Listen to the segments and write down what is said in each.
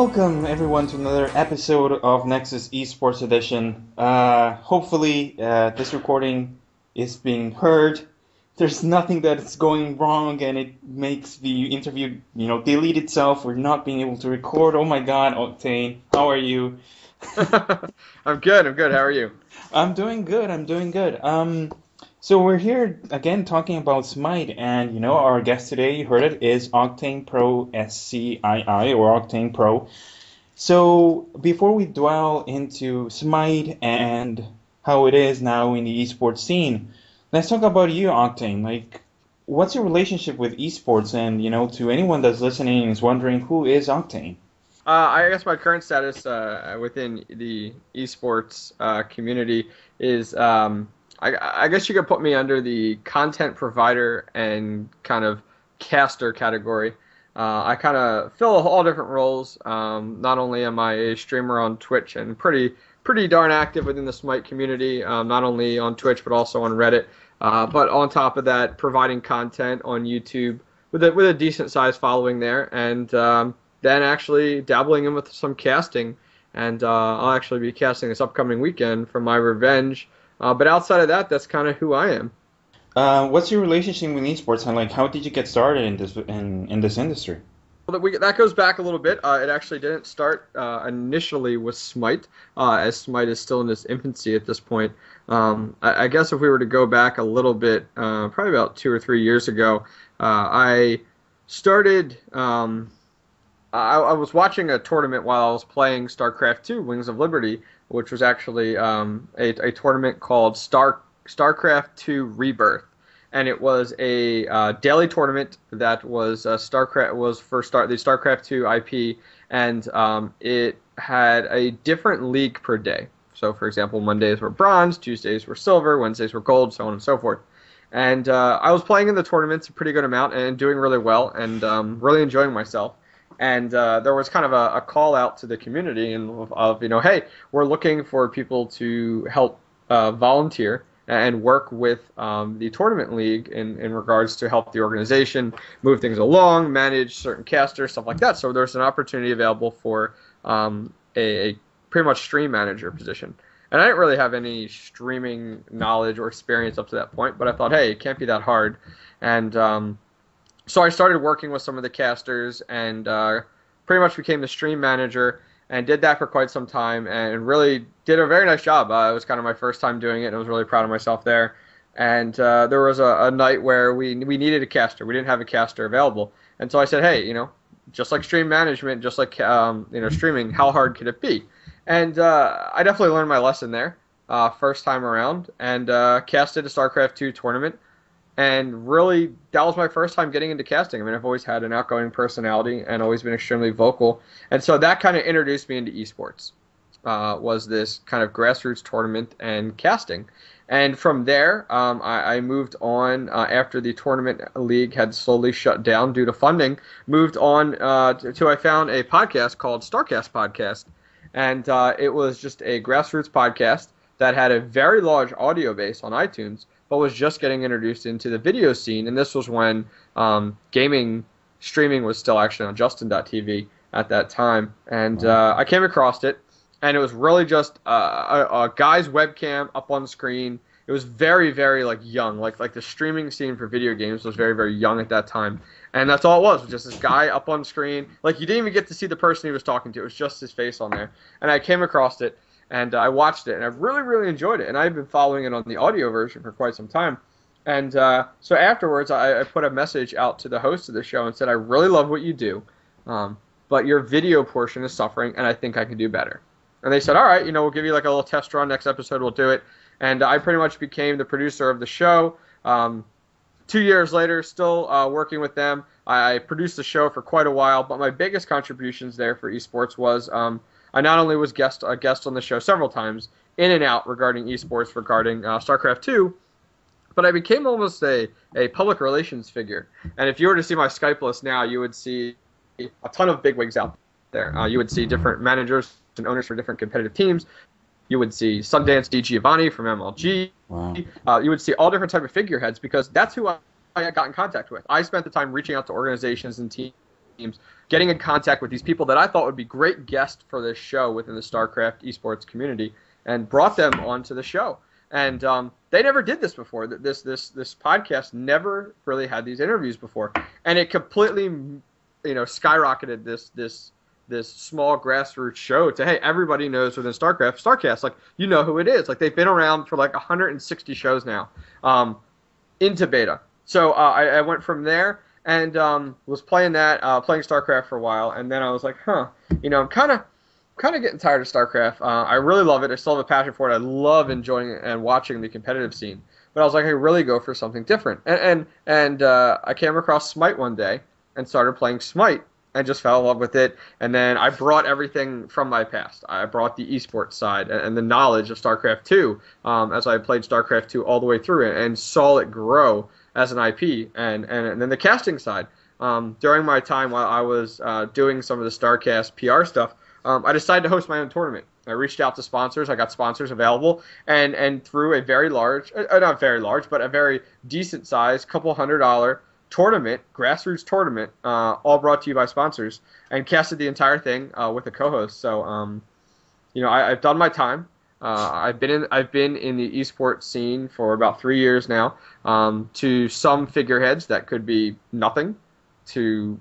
Welcome everyone to another episode of Nexus Esports Edition. Hopefully this recording is being heard. There's nothing that's going wrong and it makes the interview, delete itself. We're not being able to record. Oh my God, Octane, how are you? I'm good. How are you? I'm doing good. So we're here again talking about Smite, and our guest today, you heard it, is OctaneProScii or OctanePro. So before we dwell into Smite and how it is now in the esports scene, let's talk about you, Octane. Like, what's your relationship with esports? And to anyone that's listening and is wondering who is Octane? I guess my current status within the esports community is, I guess you could put me under the content provider and kind of caster category. I kind of fill all different roles. Not only am I a streamer on Twitch and pretty darn active within the Smite community, not only on Twitch but also on Reddit. But on top of that, providing content on YouTube with a decent sized following there, and then actually dabbling in with some casting. And I'll actually be casting this upcoming weekend for my revenge. But outside of that, that's kind of who I am. What's your relationship with esports, and like how did you get started in this industry? Well, that goes back a little bit. It actually didn't start initially with Smite, as Smite is still in its infancy at this point. I guess if we were to go back a little bit, probably about 2 or 3 years ago, I started. I was watching a tournament while I was playing StarCraft 2: Wings of Liberty, which was actually a tournament called StarCraft 2 Rebirth, and it was a daily tournament that was the StarCraft 2 IP, and it had a different league per day. So, for example, Mondays were bronze, Tuesdays were silver, Wednesdays were gold, so on and so forth. And I was playing in the tournaments a pretty good amount and doing really well and really enjoying myself. And there was kind of a call out to the community of hey, we're looking for people to help volunteer and work with the tournament league in regards to help the organization move things along, manage certain casters, stuff like that. So there's an opportunity available for a pretty much stream manager position. And I didn't really have any streaming knowledge or experience up to that point, but I thought, hey, it can't be that hard. And so I started working with some of the casters and pretty much became the stream manager and did that for quite some time and really did a very nice job. It was kind of my first time doing it and I was really proud of myself there. And there was a night where we needed a caster. We didn't have a caster available. And so I said, hey, just like stream management, just like streaming, how hard could it be? And I definitely learned my lesson there first time around and casted a StarCraft 2 tournament. And really, that was my first time getting into casting. I mean, I've always had an outgoing personality and always been extremely vocal. And so that kind of introduced me into esports, was this kind of grassroots tournament and casting. And from there, I moved on after the tournament league had slowly shut down due to funding, moved on to I found a podcast called StarCast Podcast. And it was just a grassroots podcast that had a very large audio base on iTunes, but was just getting introduced into the video scene. And this was when gaming streaming was still actually on Justin.tv at that time. And I came across it, and it was really just a guy's webcam up on the screen. It was very, very young. Like the streaming scene for video games was very, very young at that time. And that's all it was just this guy up on screen. Like, you didn't even get to see the person he was talking to. It was just his face on there. And I came across it. And I watched it, and I really, really enjoyed it. And I've been following it on the audio version for quite some time. And so afterwards, I put a message out to the host of the show and said, I really love what you do, but your video portion is suffering, and I think I can do better. And they said, all right, we'll give you like a little test run. Next episode, we'll do it. And I pretty much became the producer of the show. 2 years later, still working with them. I produced the show for quite a while, but my biggest contributions there for esports was I not only was a guest on the show several times, in and out regarding esports, regarding StarCraft 2, but I became almost a public relations figure. And if you were to see my Skype list now, you would see a ton of bigwigs out there. You would see different managers and owners for different competitive teams. You would see Sundance D. Giovanni from MLG. Wow. You would see all different type of figureheads because that's who I got in contact with. I spent the time reaching out to organizations and teams teams, getting in contact with these people that I thought would be great guests for this show within the StarCraft esports community, and brought them onto the show. And they never did this before. This podcast never really had these interviews before, and it completely, skyrocketed this small grassroots show to, hey, everybody knows within StarCast, like, you know who it is. Like, they've been around for like 160 shows now, into beta. So I went from there and was playing StarCraft for a while, and then I was like, I'm kind of getting tired of StarCraft. I really love it. I still have a passion for it. I love enjoying it and watching the competitive scene. But I was like, I really go for something different. And I came across Smite one day and started playing Smite and just fell in love with it. And then I brought everything from my past. I brought the esports side and the knowledge of StarCraft 2 as I played StarCraft 2 all the way through it and saw it grow as an IP. And then the casting side. During my time while I was doing some of the StarCast PR stuff, I decided to host my own tournament. I reached out to sponsors. I got sponsors available, and through a very large, not very large, but a very decent size, couple $100 tournament, grassroots tournament, all brought to you by sponsors, and casted the entire thing with a co-host. So, I've done my time. I've been in the esports scene for about 3 years now. To some figureheads, that could be nothing. To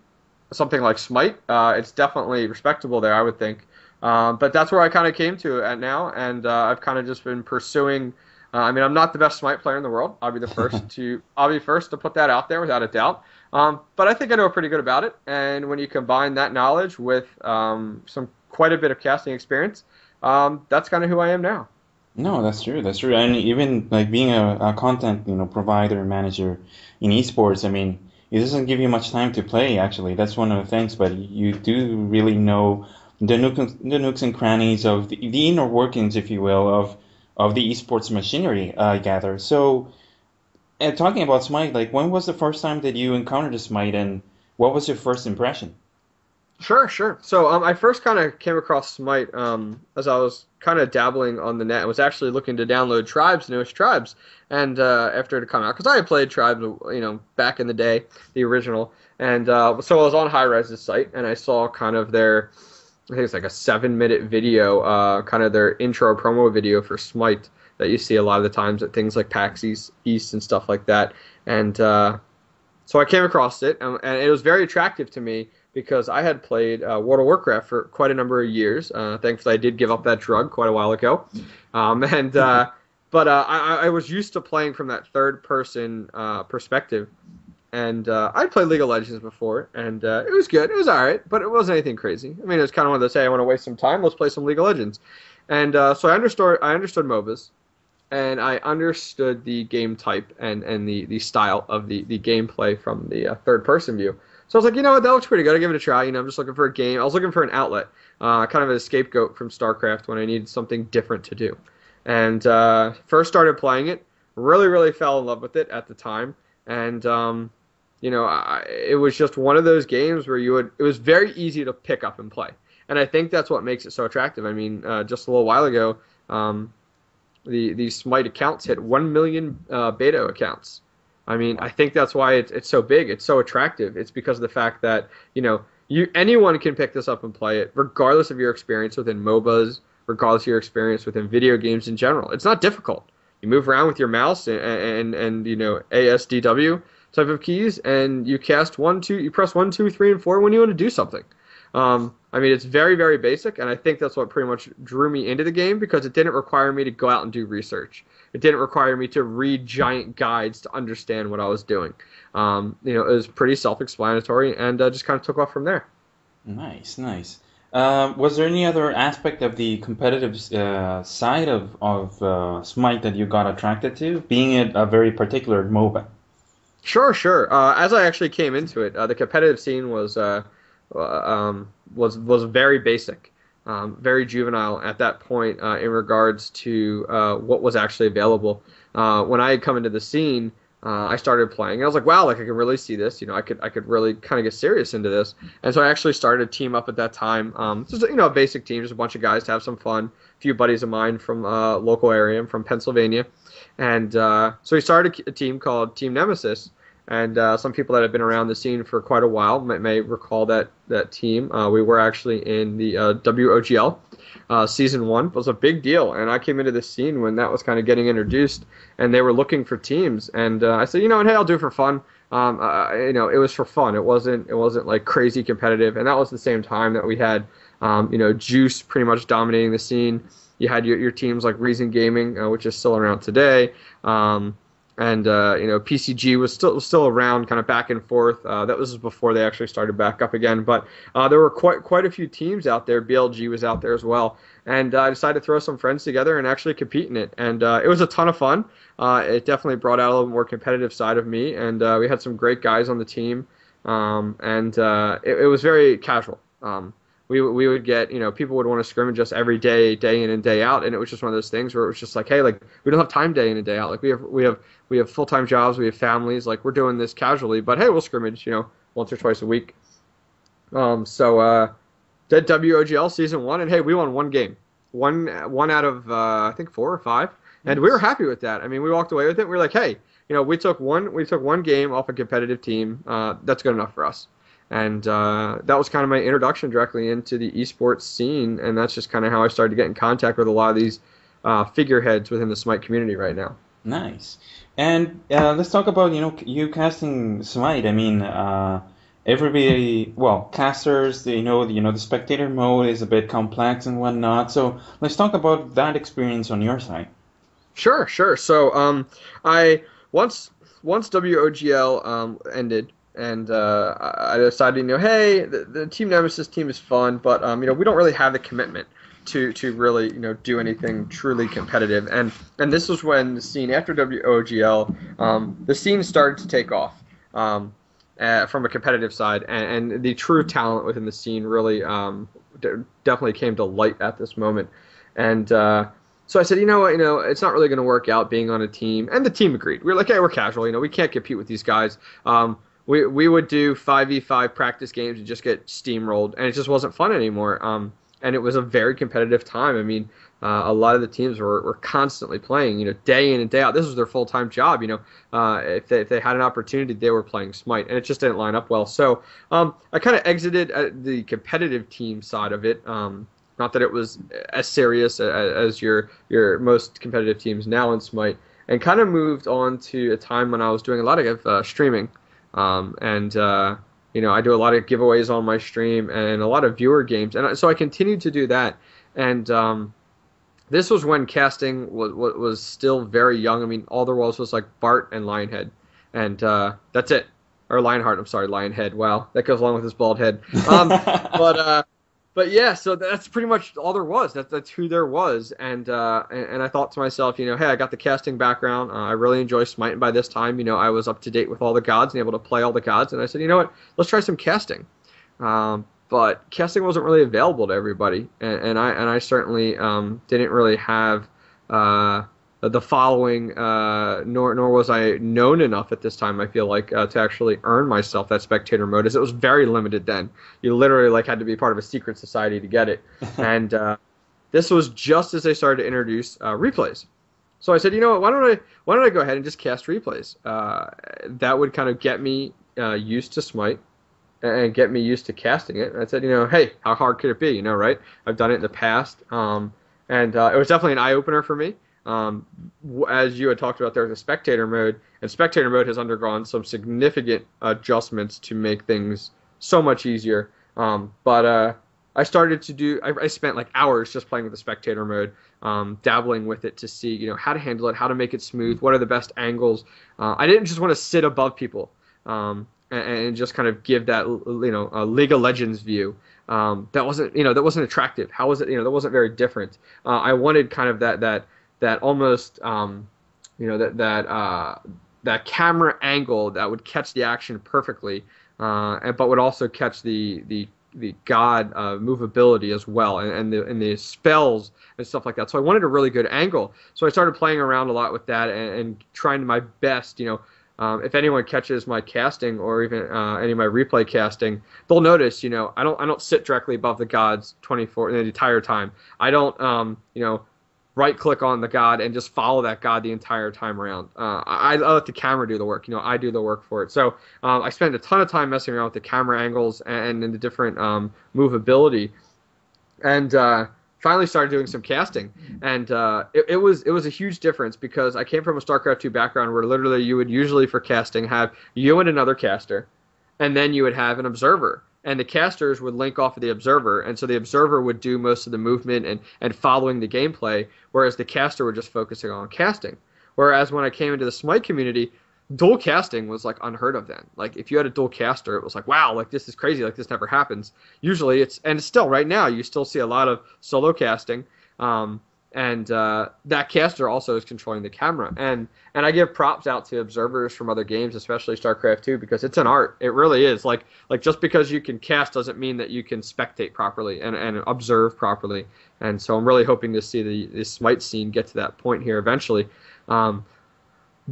something like Smite, it's definitely respectable there, I would think. But that's where I kind of came to at now, and I've kind of just been pursuing. I'm not the best Smite player in the world. I'll be first to put that out there without a doubt. But I think I know pretty good about it. And when you combine that knowledge with quite a bit of casting experience, that's kind of who I am now. No, that's true. That's true. And even like being a content, provider and manager in esports, it doesn't give you much time to play, actually. That's one of the things, but you do really know the nooks and crannies of the inner workings, if you will, of the esports machinery, I gather. So, talking about Smite, like, when was the first time that you encountered a Smite, and what was your first impression? Sure. So I first kind of came across Smite as I was kind of dabbling on the net. I was actually looking to download Tribes, newest Tribes, and after it had come out, because I had played Tribes, back in the day, the original, and so I was on Hi-Rez's site, and I saw kind of their, I think it's like a 7-minute video, kind of their intro promo video for Smite that you see a lot of the times at things like PAX East and stuff like that, and so I came across it, and it was very attractive to me, because I had played World of Warcraft for quite a number of years. Thankfully, I did give up that drug quite a while ago. But I was used to playing from that third-person perspective. And I'd played League of Legends before, and it was good. It was all right, but it wasn't anything crazy. It was kind of one of those, hey, I want to waste some time. Let's play some League of Legends. And so I understood MOBAs, and I understood the game type and the style of the gameplay from the third-person view. So I was like, that looks pretty good. I'll give it a try. I'm just looking for a game. I was looking for an outlet, kind of a scapegoat from StarCraft when I needed something different to do. And first started playing it, really, really fell in love with it at the time. And, it was just one of those games where it was very easy to pick up and play. And I think that's what makes it so attractive. Just a little while ago, the Smite accounts hit 1 million beta accounts. I think that's why it's so big. It's so attractive. It's because of the fact that, anyone can pick this up and play it, regardless of your experience within MOBAs, regardless of your experience within video games in general. It's not difficult. You move around with your mouse and ASDW type of keys, and you press 1, 2, 3, and 4 when you want to do something. It's very, very basic, and I think that's what pretty much drew me into the game, because it didn't require me to go out and do research. It didn't require me to read giant guides to understand what I was doing. It was pretty self-explanatory, and just kind of took off from there. Nice. Was there any other aspect of the competitive side of Smite that you got attracted to, being a very particular MOBA? Sure. As I actually came into it, the competitive scene was very basic, very juvenile at that point in regards to what was actually available. When I had come into the scene, I started playing. I was like, wow, I can really see this. I could really kind of get serious into this. And so I actually started a team up at that time. Just a basic team, just a bunch of guys to have some fun. A few buddies of mine from local area. I'm from Pennsylvania, and so we started a team called Team Nemesis. And some people that have been around the scene for quite a while may recall that team. We were actually in the WOGL. Season 1 was a big deal, and I came into the scene when that was kind of getting introduced, and they were looking for teams, and I said, hey, I'll do it for fun. It was for fun. It wasn't like crazy competitive, and that was the same time that we had, Juice pretty much dominating the scene. You had your teams like Reason Gaming, which is still around today. And PCG was still around, kind of back and forth. That was before they actually started back up again. But there were quite a few teams out there. BLG was out there as well, and I decided to throw some friends together and actually compete in it. And it was a ton of fun. It definitely brought out a little more competitive side of me, and we had some great guys on the team. It was very casual. We would get, people would want to scrimmage us every day, day in and day out, and it was just one of those things where it was just like, hey, like, we don't have time day in and day out. Like, we have full-time jobs, we have families, like, we're doing this casually, but hey, we'll scrimmage, once or twice a week. Did WOGL season 1, and hey, we won one game, one out of I think 4 or 5, and we were happy with that. I mean, we walked away with it. We were like, hey, we took one game off a competitive team. That's good enough for us. And that was kind of my introduction directly into the esports scene, and that's just kind of how I started to get in contact with a lot of these figureheads within the Smite community right now. Nice. And let's talk about you casting Smite. I mean, everybody, well, casters, the spectator mode is a bit complex and whatnot. So let's talk about that experience on your side. Sure. So I once WOGL ended. And I decided, hey, the Team Nemesis team is fun, but we don't really have the commitment to really do anything truly competitive. And this was when the scene after WOGL, the scene started to take off from a competitive side, and the true talent within the scene really definitely came to light at this moment. And so I said, it's not really going to work out being on a team, and the team agreed. We were like, hey, we're casual, we can't compete with these guys. We would do 5v5 practice games and just get steamrolled, and it just wasn't fun anymore. And it was a very competitive time. I mean, a lot of the teams were constantly playing, day in and day out. This was their full-time job. If they had an opportunity, they were playing Smite, and it just didn't line up well. So I kind of exited the competitive team side of it. Not that it was as serious as your most competitive teams now in Smite, and kind of moved on to a time when I was doing a lot of streaming. I do a lot of giveaways on my stream and a lot of viewer games, and so I continued to do that. And this was when casting was still very young. I mean, all there was like Bart and Lionhead, and that's it. Or Lionheart, I'm sorry, Lionhead. Wow, that goes along with his bald head. But yeah, so that's pretty much all there was. That's who there was, and I thought to myself, hey, I got the casting background. I really enjoy Smite, and by this time, I was up to date with all the gods and able to play all the gods. And I said, what? Let's try some casting. But casting wasn't really available to everybody, and I certainly didn't really have the following, nor was I known enough at this time, I feel like, to actually earn myself that spectator mode, as it was very limited then. You literally had to be part of a secret society to get it. And this was just as they started to introduce replays. So I said, what, why don't I go ahead and just cast replays? That would kind of get me used to Smite and get me used to casting it. And I said, hey, how hard could it be? Right? I've done it in the past. And it was definitely an eye-opener for me. As you had talked about, there's a spectator mode, and spectator mode has undergone some significant adjustments to make things so much easier. But I started to do, I spent like hours just playing with the spectator mode, dabbling with it to see, how to handle it, how to make it smooth, what are the best angles. I didn't just want to sit above people and just kind of give that, a League of Legends view. That wasn't attractive. How was it? That wasn't very different. I wanted kind of that almost that camera angle that would catch the action perfectly, but would also catch the god movability as well, and the spells and stuff like that. So I wanted a really good angle. So I started playing around a lot with that and trying my best. If anyone catches my casting or even any of my replay casting, they'll notice. I don't sit directly above the gods 24 the entire time. I don't right click on the god and just follow that god the entire time around. I let the camera do the work. I do the work for it. So I spend a ton of time messing around with the camera angles and the different movability, and finally started doing some casting. And it was a huge difference because I came from a StarCraft 2 background where literally you would usually for casting have you and another caster, and then you would have an observer. And the casters would link off of the observer, and so the observer would do most of the movement and following the gameplay, whereas the caster would just focusing on casting. Whereas when I came into the Smite community, dual casting was like unheard of then. Like if you had a dual caster, it was like, wow, like this is crazy, like this never happens. Usually it's still right now, you still see a lot of solo casting. And that caster also is controlling the camera. And I give props out to observers from other games, especially StarCraft 2, because it's an art. It really is. Like just because you can cast doesn't mean that you can spectate properly and observe properly. And so I'm really hoping to see the Smite scene get to that point here eventually. So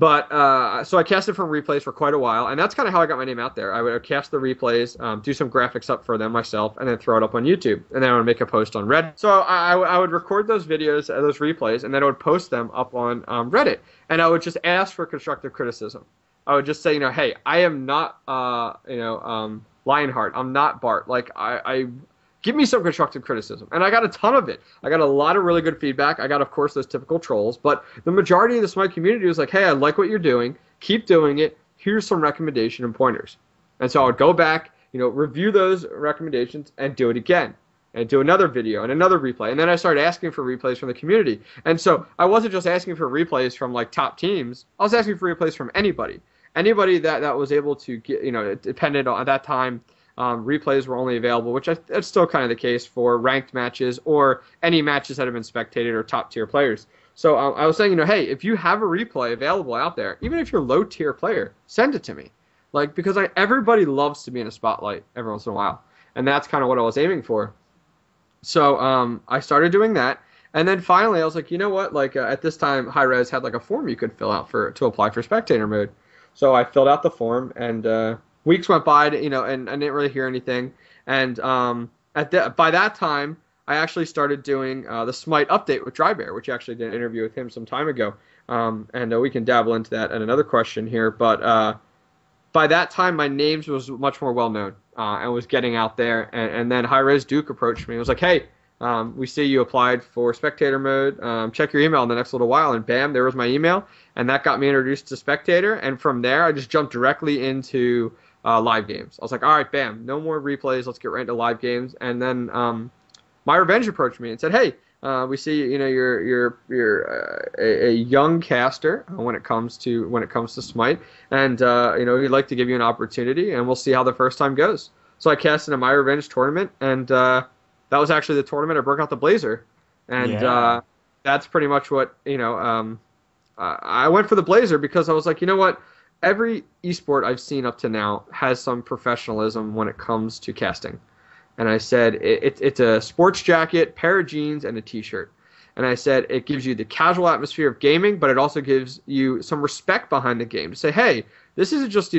I casted from replays for quite a while, and that's kind of how I got my name out there. I would cast the replays, do some graphics up for them myself, and then throw it up on YouTube. And then I would make a post on Reddit. So I would record those videos, those replays, and then I would post them up on Reddit. And I would just ask for constructive criticism. I would just say, hey, I am not, Lionheart. I'm not Bart. Like, I give me some constructive criticism. And I got a ton of it. I got a lot of really good feedback. I got, of course, those typical trolls. But the majority of the Smite community was like, hey, I like what you're doing. Keep doing it. Here's some recommendation and pointers. And so I would go back, review those recommendations and do it again. And do another video and another replay. And then I started asking for replays from the community. And so I wasn't just asking for replays from, like, top teams. I was asking for replays from anybody. Anybody that was able to get, it depended on, at that time, replays were only available, which that's still kind of the case for ranked matches or any matches that have been spectated or top tier players. So I was saying, hey, if you have a replay available out there, even if you're a low tier player, send it to me. Like, because everybody loves to be in a spotlight every once in a while. And that's kind of what I was aiming for. So I started doing that. And then finally I was like, you know what? Like at this time, Hi-Rez had like a form you could fill out to apply for spectator mode. So I filled out the form and weeks went by, and I didn't really hear anything. And by that time, I actually started doing the Smite update with DryBear, which I actually did an interview with him some time ago. And we can dabble into that in another question here. But by that time, my names was much more well-known and was getting out there. And then Hi-Rez Duke approached me and was like, hey, we see you applied for spectator mode. Check your email in the next little while. And bam, there was my email. And that got me introduced to spectator. And from there, I just jumped directly into live games. I was like, all right, bam, no more replays. Let's get right into live games. And then My Revenge approached me and said, hey, we see you're a young caster when it comes to Smite, and we'd like to give you an opportunity, and we'll see how the first time goes. So I cast in a My Revenge tournament, and that was actually the tournament I broke out the Blazer, and that's pretty much what I went for the Blazer because I was like, you know what. Every esport I've seen up to now has some professionalism when it comes to casting. And I said, it's a sports jacket, pair of jeans, and a t-shirt. And I said, it gives you the casual atmosphere of gaming, but it also gives you some respect behind the game. To say, hey, this isn't just,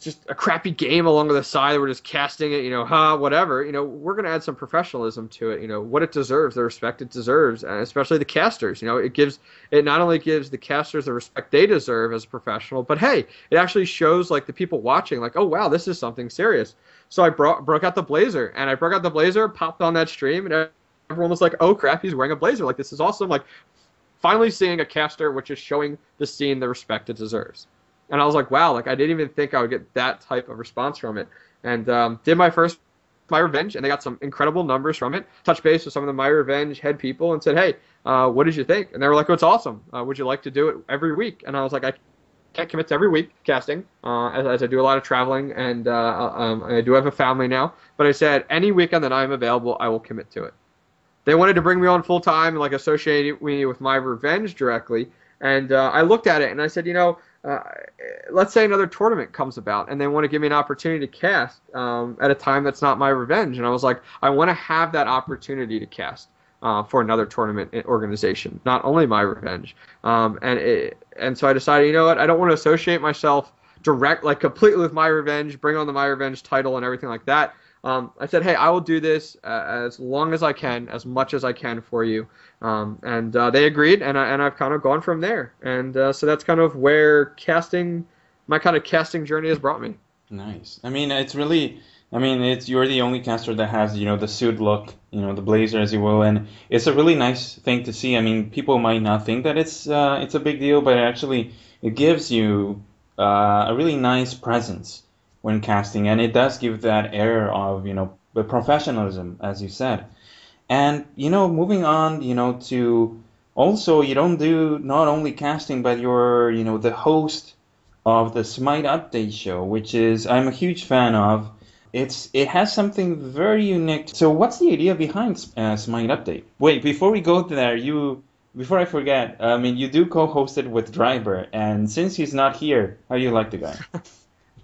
just a crappy game along the side. We're just casting it, whatever. We're going to add some professionalism to it, what it deserves, the respect it deserves, and especially the casters. It not only gives the casters the respect they deserve as a professional, but hey, it actually shows like the people watching, like, oh wow, this is something serious. So I broke out the Blazer, and I broke out the Blazer, popped on that stream, and everyone was like, oh crap, he's wearing a Blazer. Like, this is awesome. Like, finally seeing a caster which is showing the scene the respect it deserves. And I was like, wow, like I didn't even think I would get that type of response from it. And did my first My Revenge, and they got some incredible numbers from it. Touched base with some of the My Revenge head people and said, hey, what did you think? And they were like, oh, it's awesome. Would you like to do it every week? And I was like, I can't commit to every week casting, as I do a lot of traveling, and I do have a family now. But I said, any weekend that I'm available, I will commit to it. They wanted to bring me on full time and like associate me with My Revenge directly. And I looked at it and I said, let's say another tournament comes about and they want to give me an opportunity to cast at a time that's not My Revenge. And I was like, I want to have that opportunity to cast for another tournament organization, not only My Revenge. And so I decided, you know what, I don't want to associate myself completely with My Revenge, bring on the My Revenge title and everything like that. I said, hey, I will do this as long as I can, as much as I can for you. And they agreed, and I've kind of gone from there. And so that's kind of where my kind of casting journey has brought me. Nice. I mean, it's really, I mean, it's you're the only caster that has, the suit look, the blazer, as you will, and it's a really nice thing to see. I mean, people might not think that it's a big deal, but actually, it gives you a really nice presence when casting, and it does give that air of, the professionalism, as you said. And, moving on, to also you don't do not only casting, but you're, the host of the Smite Update show, which is I'm a huge fan of. It has something very unique. So what's the idea behind Smite Update? Wait, before we go there, before I forget, I mean you do co-host it with DryBear, and since he's not here, how do you like the guy?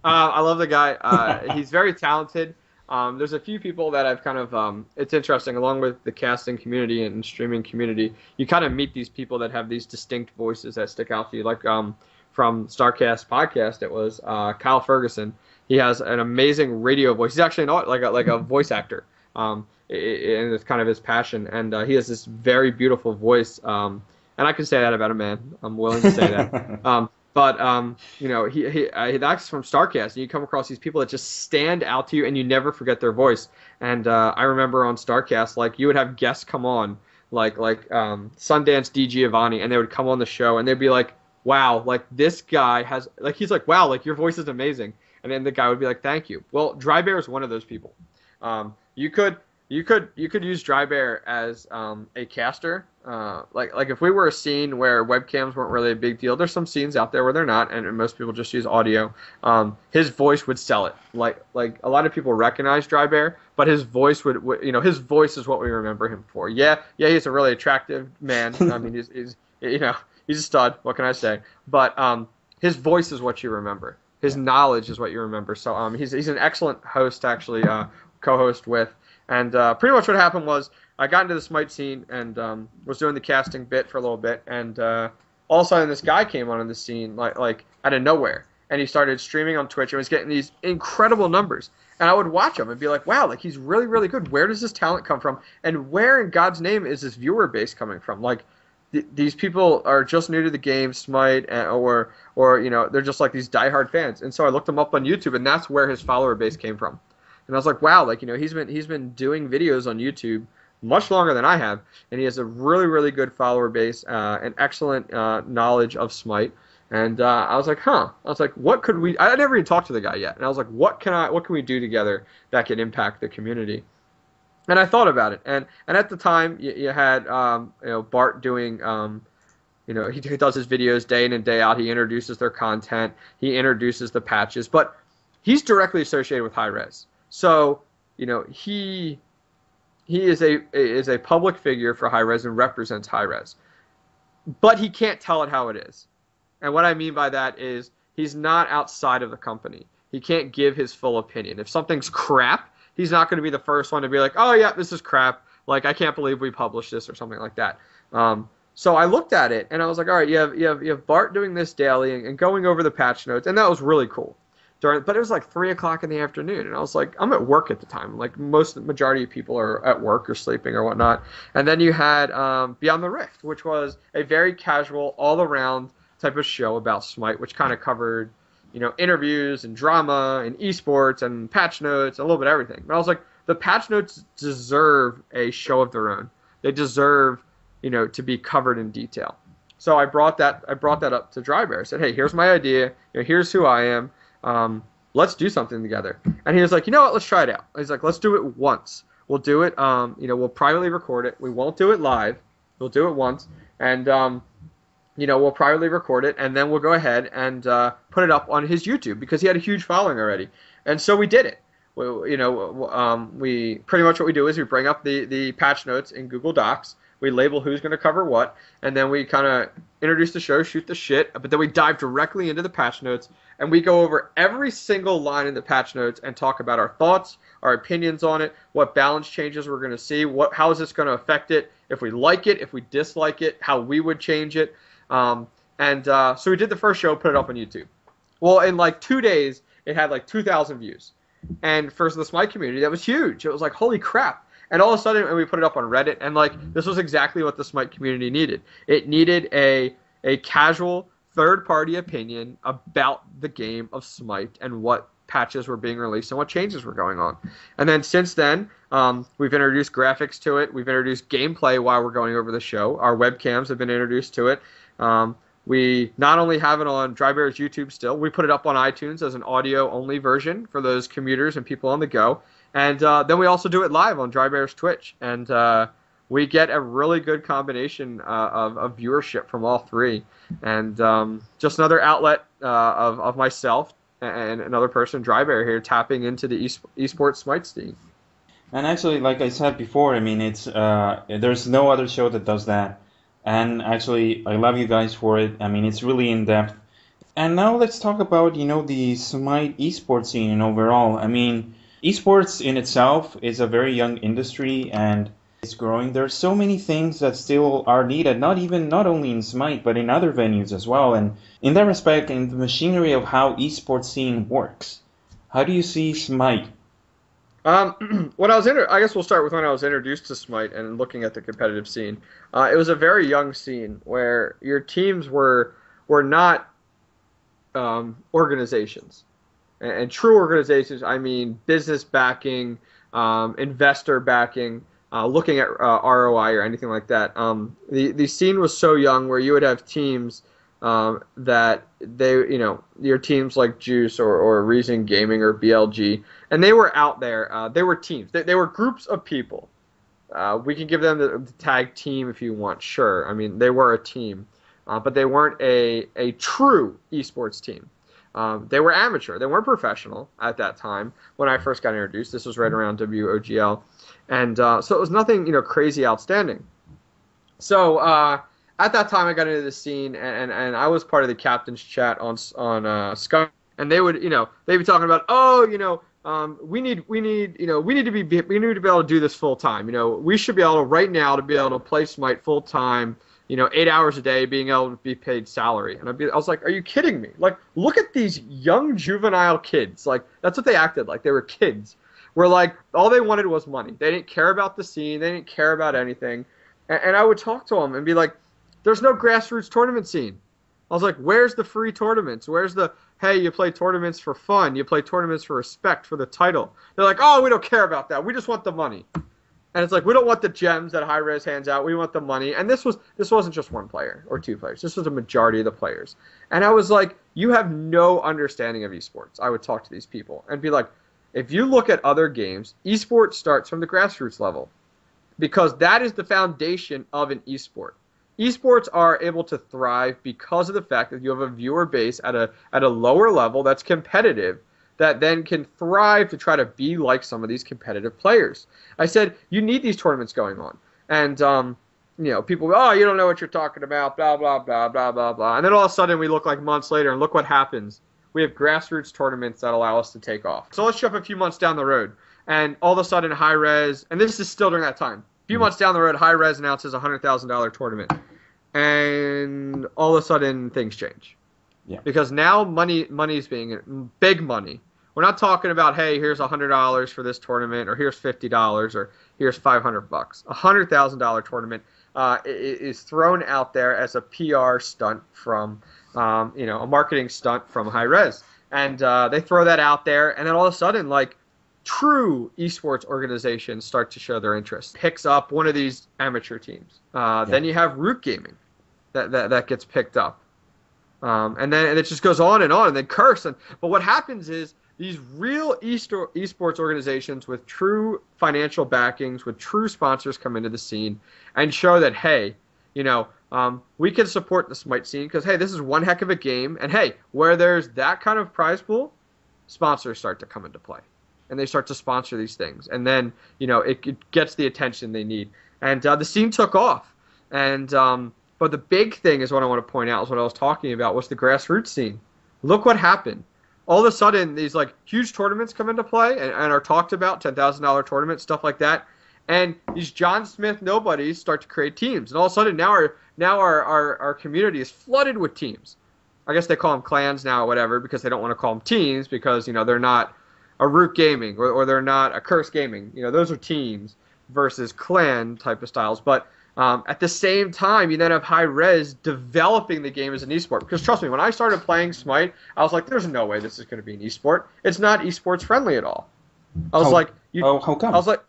I love the guy. He's very talented. There's a few people that I've kind of, it's interesting, along with the casting community and streaming community, you kind of meet these people that have these distinct voices that stick out to you. Like from StarCast podcast, it was Kyle Ferguson. He has an amazing radio voice. He's actually not like a voice actor, and it's kind of his passion. And he has this very beautiful voice. And I can say that about a man. I'm willing to say that. But that's from StarCast, and you come across these people that just stand out to you, and you never forget their voice. And I remember on StarCast, like you would have guests come on, like Sundance D. Giovanni, and they would come on the show, and they'd be like, "Wow, like this guy has like," he's like, "Wow, like your voice is amazing," and then the guy would be like, "Thank you." Well, DryBear is one of those people. You could use DryBear as a caster. Like if we were a scene where webcams weren't really a big deal, there's some scenes out there where they're not, and most people just use audio. His voice would sell it. Like a lot of people recognize DryBear, but his voice would his voice is what we remember him for. Yeah, he's a really attractive man. I mean, he's he's a stud. What can I say? But his voice is what you remember. His knowledge is what you remember. So he's an excellent host to actually co-host with. And pretty much what happened was I got into the Smite scene and was doing the casting bit for a little bit, and all of a sudden this guy came on in the scene like out of nowhere, and he started streaming on Twitch and was getting these incredible numbers. And I would watch him and be like, wow, like he's really, really good. Where does this talent come from? And where in God's name is this viewer base coming from? Like these people are just new to the game, Smite, or they're just like these diehard fans. And so I looked him up on YouTube, and that's where his follower base came from. And I was like, wow, like he's been doing videos on YouTube much longer than I have, and he has a really, really good follower base, and excellent knowledge of Smite. And I was like, huh. I was like, what could we? I never even talked to the guy yet, and I was like, what can we do together that could impact the community? And I thought about it, and at the time you had Bart doing. He does his videos day in and day out. He introduces their content. He introduces the patches, but he's directly associated with high res. So, he is a public figure for high res and represents high res, but he can't tell it how it is. And what I mean by that is he's not outside of the company. He can't give his full opinion. If something's crap, he's not going to be the first one to be like, oh yeah, this is crap. Like I can't believe we published this or something like that. So I looked at it and I was like, all right, you have Bart doing this daily and going over the patch notes, and that was really cool. But it was like 3 o'clock in the afternoon, and I was like, I'm at work at the time. Like the majority of people are at work or sleeping or whatnot. And then you had Beyond the Rift, which was a very casual, all-around type of show about Smite, which kind of covered, interviews and drama and eSports and patch notes, and a little bit of everything. But I was like, the patch notes deserve a show of their own. They deserve, to be covered in detail. So I brought that up to DryBear. I said, hey, here's my idea. Here's who I am. Let's do something together. And he was like, you know what, let's try it out. He's like, let's do it once. We'll do it, we'll privately record it. We won't do it live. We'll do it once. And, we'll privately record it, and then we'll go ahead and put it up on his YouTube, because he had a huge following already. And so we did it. We pretty much what we do is we bring up the patch notes in Google Docs. We label who's going to cover what, and then we kind of introduce the show, shoot the shit, but then we dive directly into the patch notes, and we go over every single line in the patch notes and talk about our thoughts, our opinions on it, what balance changes we're going to see, how is this going to affect it, if we like it, if we dislike it, how we would change it. So we did the first show, put it up on YouTube. Well, in like 2 days, it had like 2,000 views. And for the Smite community, that was huge. It was like, holy crap. And all of a sudden, and we put it up on Reddit, and like this was exactly what the Smite community needed. It needed a casual third-party opinion about the game of Smite and what patches were being released and what changes were going on. And then since then, we've introduced graphics to it. We've introduced gameplay while we're going over the show. Our webcams have been introduced to it. We not only have it on DryBear's YouTube still, we put it up on iTunes as an audio-only version for those commuters and people on the go. And then we also do it live on DryBear's Twitch. And we get a really good combination of viewership from all three. And just another outlet of myself and another person, DryBear, here tapping into the eSports Smite scene. And actually, like I said before, I mean, it's there's no other show that does that. And actually, I love you guys for it. I mean, it's really in depth. And now let's talk about, the Smite esports scene overall. I mean, esports in itself is a very young industry and it's growing. There's so many things that still are needed, not only in Smite, but in other venues as well. And in that respect, in the machinery of how esports scene works, how do you see Smite? When I guess we'll start with when I was introduced to Smite and looking at the competitive scene. It was a very young scene where your teams were not organizations, and true organizations. I mean, business backing, investor backing, looking at ROI or anything like that. The scene was so young where you would have teams that they, your teams like Juice or Reason Gaming or BLG, and they were out there. They were teams. They were groups of people. We can give them the tag team if you want, sure. I mean, they were a team, but they weren't a true esports team. They were amateur. They weren't professional at that time when I first got introduced. This was right around WOGL, and so it was nothing, crazy outstanding. So at that time, I got into the scene, and I was part of the captain's chat on Skype, and they would, they'd be talking about, we need to be able to do this full time. We should be able to right now to be able to play Smite full time. 8 hours a day, being able to be paid salary. And I was like, are you kidding me? Like, look at these young juvenile kids. Like, that's what they acted like. They were kids. Where like all they wanted was money. They didn't care about the scene. They didn't care about anything. And I would talk to them and be like, there's no grassroots tournament scene. I was like, where's the free tournaments? Where's the, hey, you play tournaments for fun. You play tournaments for respect, for the title. They're like, oh, we don't care about that. We just want the money. And it's like, we don't want the gems that Hi-Rez hands out. We want the money. And this wasn't just one player or two players. This was a majority of the players. And I was like, you have no understanding of esports. I would talk to these people and be like, if you look at other games, esports starts from the grassroots level because that is the foundation of an esport. Esports are able to thrive because of the fact that you have a viewer base at a lower level that's competitive, that then can thrive to try to be like some of these competitive players. I said, you need these tournaments going on. And, people go, oh, you don't know what you're talking about, blah, blah, blah, blah, blah, blah. And then all of a sudden we look like months later and look what happens. We have grassroots tournaments that allow us to take off. So let's jump a few months down the road. And all of a sudden Hi-Rez, and this is still during that time, a few months down the road, Hi-Rez announces a $100,000 tournament. And all of a sudden things change. Yeah. Because now money's being big money. We're not talking about, hey, here's $100 for this tournament, or here's $50, or here's $500. $100,000 tournament is thrown out there as a PR stunt from, a marketing stunt from Hi-Rez. And they throw that out there, and then all of a sudden, like, true esports organizations start to show their interest. Picks up one of these amateur teams. Then you have Root Gaming that gets picked up. And then it just goes on, and then Curse. But what happens is these real esports organizations with true financial backings, with true sponsors come into the scene and show that, hey, we can support the Smite scene because, hey, this is one heck of a game. And, hey, where there's that kind of prize pool, sponsors start to come into play. And they start to sponsor these things. And then, it gets the attention they need. And the scene took off. And but the big thing is what I want to point out is what I was talking about was the grassroots scene. Look what happened. All of a sudden, these like huge tournaments come into play and are talked about, $10,000 tournaments, stuff like that. And these John Smith nobodies start to create teams. And all of a sudden, now our community is flooded with teams. I guess they call them clans now or whatever because they don't want to call them teams because, they're not a Root Gaming or they're not a Curse Gaming. Those are teams versus clan type of styles. But at the same time, you then have Hi-Rez developing the game as an esport. Because trust me, when I started playing Smite, I was like, there's no way this is going to be an esport. It's not esports friendly at all. I was like, how come? I was like,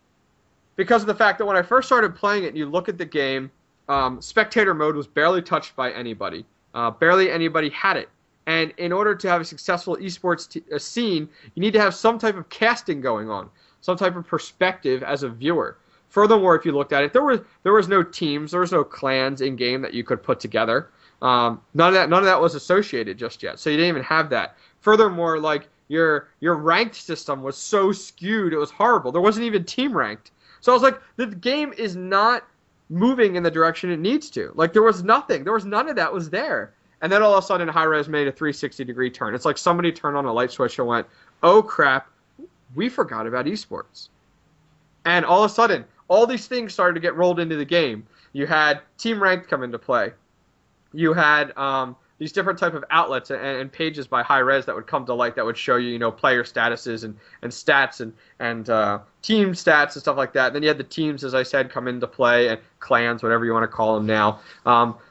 because of the fact that when I first started playing it, and you look at the game, spectator mode was barely touched by anybody. Barely anybody had it. And in order to have a successful esports scene, you need to have some type of casting going on, some type of perspective as a viewer. Furthermore, if you looked at it, there was no teams, there was no clans in game that you could put together. None of that was associated just yet, so you didn't even have that. Furthermore, like your ranked system was so skewed, it was horrible. There wasn't even team ranked. So I was like, the game is not moving in the direction it needs to. Like there was nothing, there was none of that was there. And then all of a sudden, Hi-Rez made a 360-degree turn. It's like somebody turned on a light switch and went, "Oh crap, we forgot about esports." And all of a sudden, all these things started to get rolled into the game. You had Team Ranked come into play. You had these different type of outlets and pages by Hi-Rez that would come to light that would show you, player statuses and stats and team stats and stuff like that. Then you had the teams, as I said, come into play, and clans, whatever you want to call them now.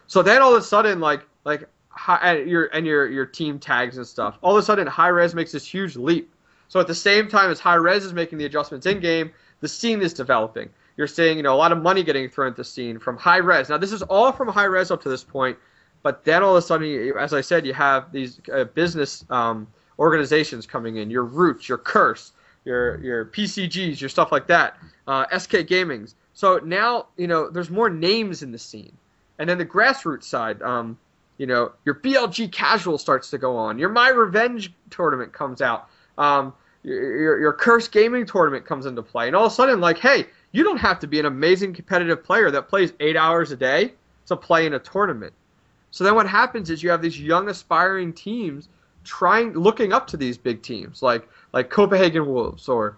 So then all of a sudden, your team tags and stuff, all of a sudden Hi-Rez makes this huge leap. So at the same time as Hi-Rez is making the adjustments in game, the scene is developing. You're seeing, a lot of money getting thrown at the scene from Hi-Rez. Now, this is all from Hi-Rez up to this point, but then all of a sudden, as I said, you have these business organizations coming in, your Roots, your Curse, your PCGs, your stuff like that, SK Gamings. So now, there's more names in the scene. And then the grassroots side, your BLG Casual starts to go on. Your My Revenge tournament comes out. Your Curse Gaming tournament comes into play. And all of a sudden, hey, you don't have to be an amazing competitive player that plays 8 hours a day to play in a tournament. So then what happens is you have these young aspiring teams looking up to these big teams like Copenhagen Wolves or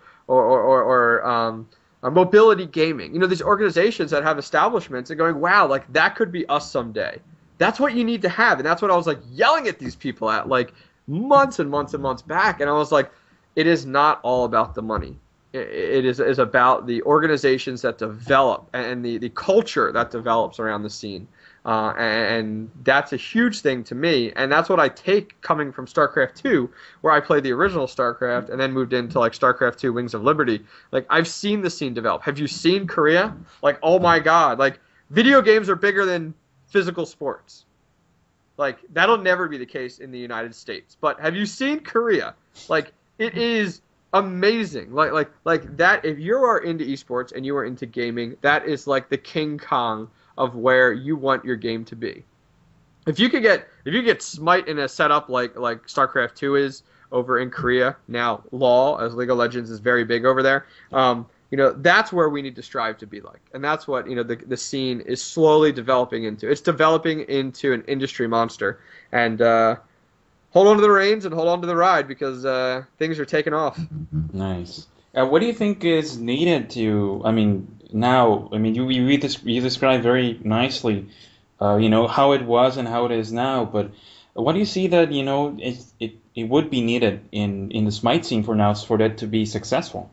Mobility Gaming. These organizations that have establishments and going, wow, that could be us someday. That's what you need to have. And that's what I was yelling at these people at months and months and months back. And I was like, it is not all about the money. It is about the organizations that develop and the culture that develops around the scene. And that's a huge thing to me. And that's what I take coming from StarCraft 2, where I played the original StarCraft and then moved into StarCraft 2 Wings of Liberty. I've seen the scene develop. Have you seen Korea? Oh my God. Video games are bigger than physical sports. That'll never be the case in the United States. But have you seen Korea? It is amazing. That, if you are into esports and you are into gaming, that is the King Kong of where you want your game to be. If you get Smite in a setup like StarCraft 2 is over in Korea, now LoL as League of Legends is very big over there. That's where we need to strive to be like. And that's what, the scene is slowly developing into. It's developing into an industry monster. And hold on to the reins and hold on to the ride, because things are taking off. Nice. What do you think is needed to, you described very nicely, how it was and how it is now, but what do you see that, it would be needed in the Smite scene for now for that to be successful?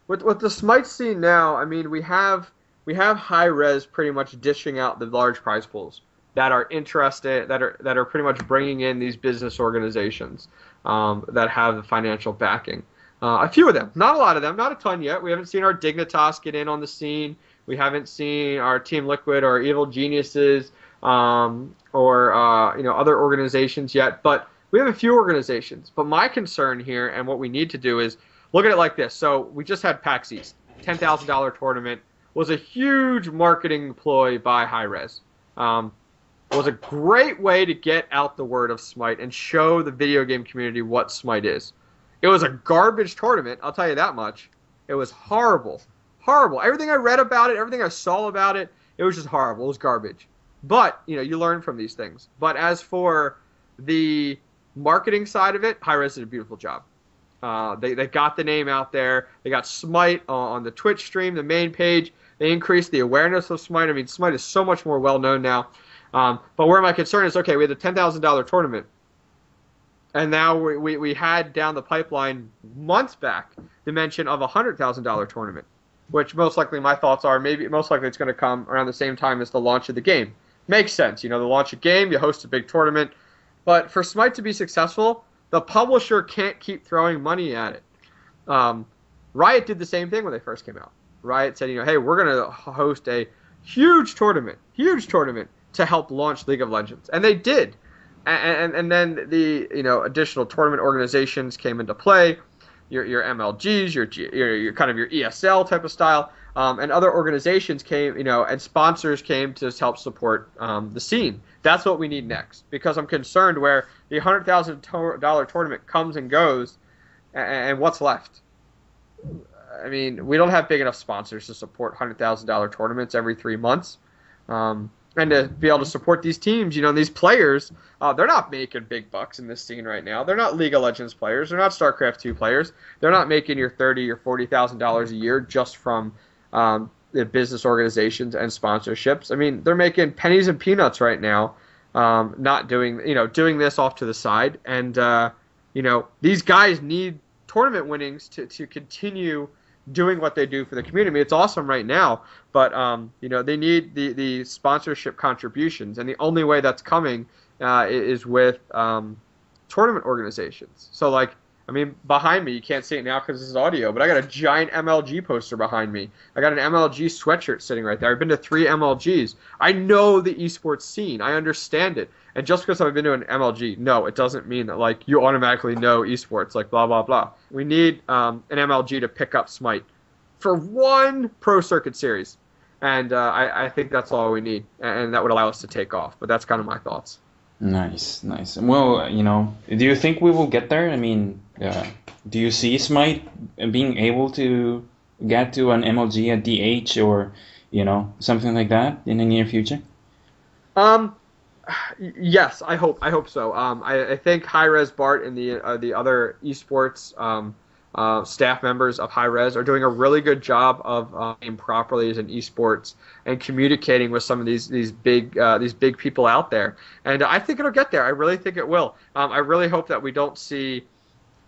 With the Smite scene now, we have Hi-Rez pretty much dishing out the large prize pools that are interested, that are pretty much bringing in these business organizations that have the financial backing. A few of them, not a lot of them, not a ton yet. We haven't seen our Dignitas get in on the scene. We haven't seen our Team Liquid or Evil Geniuses or other organizations yet. But we have a few organizations. But my concern here, and what we need to do, is look at it like this. So we just had PAX East, $10,000 tournament, was a huge marketing ploy by Hi-Rez. Was a great way to get out the word of Smite and show the video game community what Smite is. It was a garbage tournament, I'll tell you that much. It was horrible. Horrible. Everything I read about it, everything I saw about it, it was just horrible. It was garbage. But, you learn from these things. But as for the marketing side of it, Hi-Rez did a beautiful job. They got the name out there. They got Smite on the Twitch stream, the main page. They increased the awareness of Smite. Smite is so much more well-known now. But where my concern is, okay, we had a $10,000 tournament. And now we had down the pipeline months back the mention of a $100,000 tournament, which most likely my thoughts are maybe most likely it's going to come around the same time as the launch of the game. Makes sense, the launch of game, you host a big tournament, but for Smite to be successful, the publisher can't keep throwing money at it. Riot did the same thing when they first came out. Riot said, hey, we're going to host a huge tournament to help launch League of Legends, and they did. And then the additional tournament organizations came into play, your MLGs, your kind of your ESL type of style, and other organizations came, and sponsors came to help support the scene. That's what we need next, because I'm concerned where the $100,000 tournament comes and goes, and what's left. I mean, we don't have big enough sponsors to support $100,000 tournaments every 3 months. And to be able to support these teams, these players, they're not making big bucks in this scene right now. They're not League of Legends players. They're not StarCraft 2 players. They're not making your $30,000 or $40,000 a year just from the business organizations and sponsorships. I mean, they're making pennies and peanuts right now, not doing this off to the side. And these guys need tournament winnings to continue doing what they do for the community. I mean, it's awesome right now, but they need the sponsorship contributions, and the only way that's coming is with tournament organizations. So, behind me, you can't see it now because this is audio, but I got a giant MLG poster behind me. I got an MLG sweatshirt sitting right there. I've been to 3 MLGs. I know the esports scene. I understand it. And just because I've been to an MLG, no, it doesn't mean that you automatically know esports, blah, blah, blah. We need an MLG to pick up Smite for one Pro Circuit series. And I think that's all we need. And that would allow us to take off. But that's kind of my thoughts. Nice. Well, do you think we will get there? I mean, do you see Smite being able to get to an MLG at DH or, something like that in the near future? Yes, I hope so. I think Hi-Rez Bart and the other esports staff members of Hi-Rez are doing a really good job of being properly as an esports and communicating with some of these big people out there. And I think it'll get there. I really think it will. I really hope that we don't see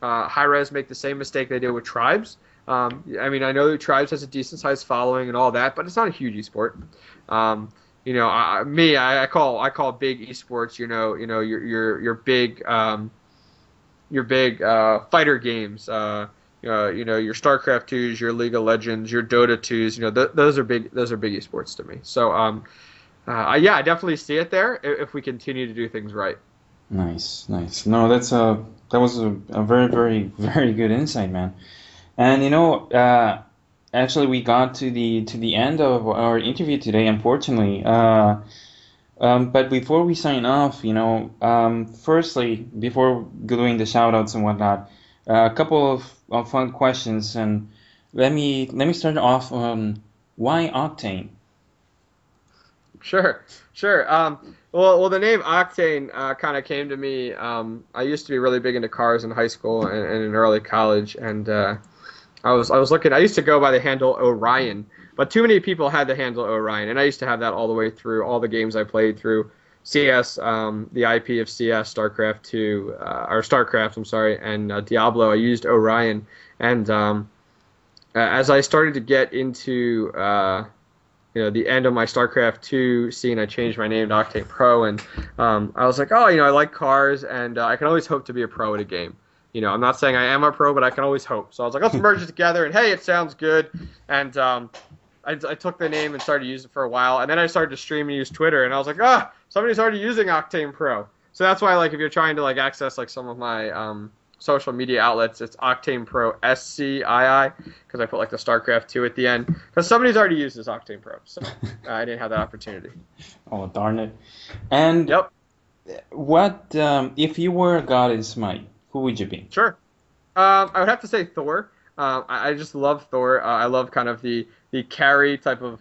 Hi-Rez make the same mistake they did with Tribes. I mean, I know that Tribes has a decent sized following and all that, but it's not a huge esport. I call big esports, your big fighter games, your StarCraft 2s, your League of Legends, your Dota 2s, those are big esports to me. So I definitely see it there if we continue to do things right. Nice. No, that was a very, very, very good insight, man. And actually, we got to the end of our interview today, unfortunately. But before we sign off, firstly, before doing the shoutouts and whatnot, a couple of fun questions, and let me start off. Why Octane? Sure. Well, the name Octane kind of came to me. I used to be really big into cars in high school and in early college, and I was looking. I used to go by the handle Orion, but too many people had the handle Orion, and I used to have that all the way through all the games I played through CS, the IP of CS, StarCraft 2, or StarCraft, I'm sorry, and Diablo. I used Orion, and as I started to get into the end of my StarCraft 2 scene, I changed my name to OctanePro, and I was like, I like cars, and I can always hope to be a pro at a game. I'm not saying I am a pro, but I can always hope. So I was like, let's merge it together, and hey, it sounds good. And I took the name and started using it for a while, and then I started to stream and use Twitter, and I was like, somebody's already using OctanePro. So that's why, if you're trying to access some of my social media outlets, it's OctaneProScii, because I put the StarCraft 2 at the end, because somebody's already used this OctanePro, so I didn't have that opportunity. Oh, darn it! And yep. What if you were a god in Smite? Who would you be? Sure. I would have to say Thor. I just love Thor. I love kind of the carry type of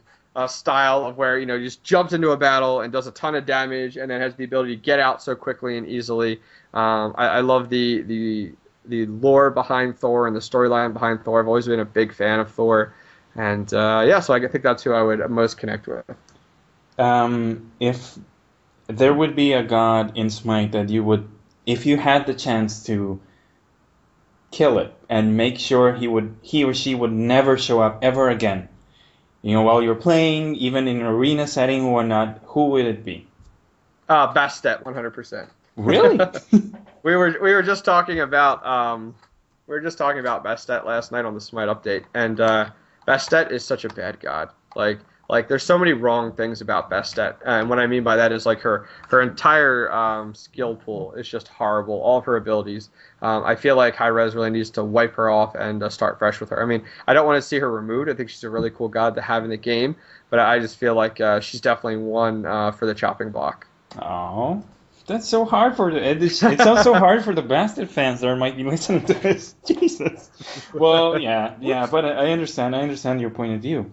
style of where, he just jumps into a battle and does a ton of damage and then has the ability to get out so quickly and easily. I love the lore behind Thor and the storyline behind Thor. I've always been a big fan of Thor. And so I think that's who I would most connect with. If there would be a god in Smite that you would if you had the chance to kill it and make sure he or she would never show up ever again, while you're playing, even in an arena setting or not, who would it be? Bastet, 100%. Really? we were just talking about Bastet last night on the Smite update, and Bastet is such a bad god. Like there's so many wrong things about Bastet, and what I mean by that is like her entire skill pool is just horrible. All of her abilities. I feel like High Res really needs to wipe her off and start fresh with her. I mean, I don't want to see her removed. I think she's a really cool god to have in the game, but I just feel like she's definitely one for the chopping block. Oh, that's so hard for it sounds so hard for the Bastard fans that might be listening to this. Jesus. Well, yeah, but I understand. I understand your point of view.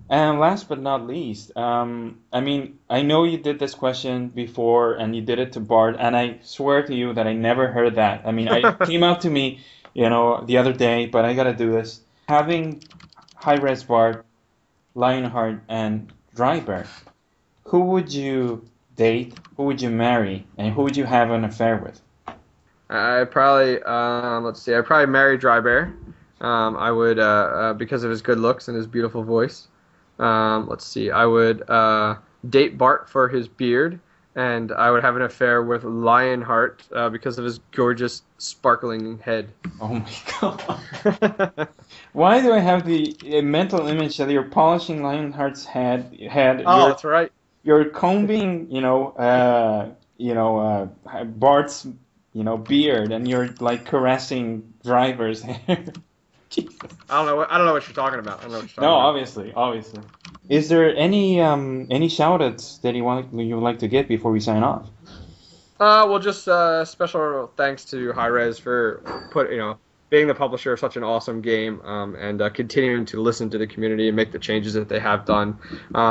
And last but not least, I mean, I know you did this question before, and you did it to Bart, and I swear to you that I never heard that. I mean, it came out to me, the other day, but I gotta do this. Having High Res Bart, Lionheart, and DryBear, who would you date? Who would you marry? And who would you have an affair with? I probably I'd probably marry DryBear. I would because of his good looks and his beautiful voice. I would date Bart for his beard, and I would have an affair with Lionheart because of his gorgeous, sparkling head. Oh my god! Why do I have the mental image that you're polishing Lionheart's head? Oh, that's right. You're combing, Bart's, beard, and you're like caressing DryBear's hair. Jesus. I don't know what you're talking about. No, obviously. Is there any shoutouts that you would like to get before we sign off? Well, just special thanks to High Res for being the publisher of such an awesome game, and continuing to listen to the community and make the changes that they have done.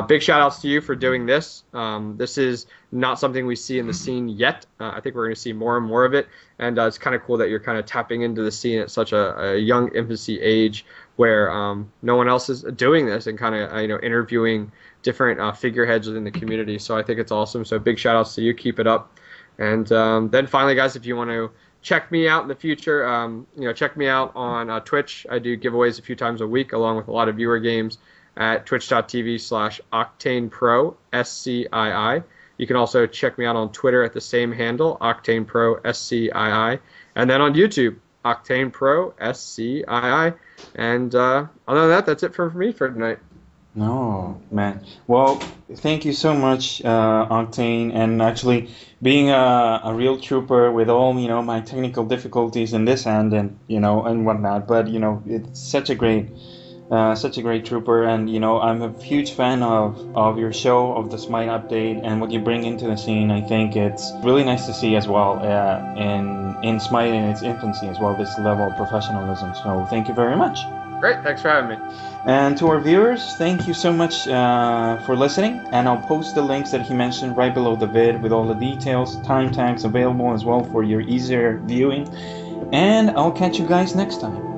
Big shout outs to you for doing this. This is not something we see in the scene yet. I think we're going to see more and more of it, and it's kind of cool that you're kind of tapping into the scene at such a young infancy age where no one else is doing this, and kind of interviewing different figureheads within the community. So I think it's awesome. So big shout outs to you. Keep it up. And then finally, guys, if you want to check me out in the future, check me out on Twitch. I do giveaways a few times a week along with a lot of viewer games at twitch.tv/OctaneProScii. You can also check me out on Twitter at the same handle, OctaneProScii. And then on YouTube, OctaneProScii. And other than that, that's it for me for tonight. No, man. Well, thank you so much, Octane, and actually being a real trooper with all my technical difficulties in this end and and whatnot. But it's such a great trooper, and I'm a huge fan of your show, of the Smite update, and what you bring into the scene. I think it's really nice to see as well in Smite in its infancy as well, this level of professionalism. So thank you very much. Great, thanks for having me. And to our viewers, thank you so much for listening, and I'll post the links that he mentioned right below the vid with all the details, time tags available as well for your easier viewing, and I'll catch you guys next time.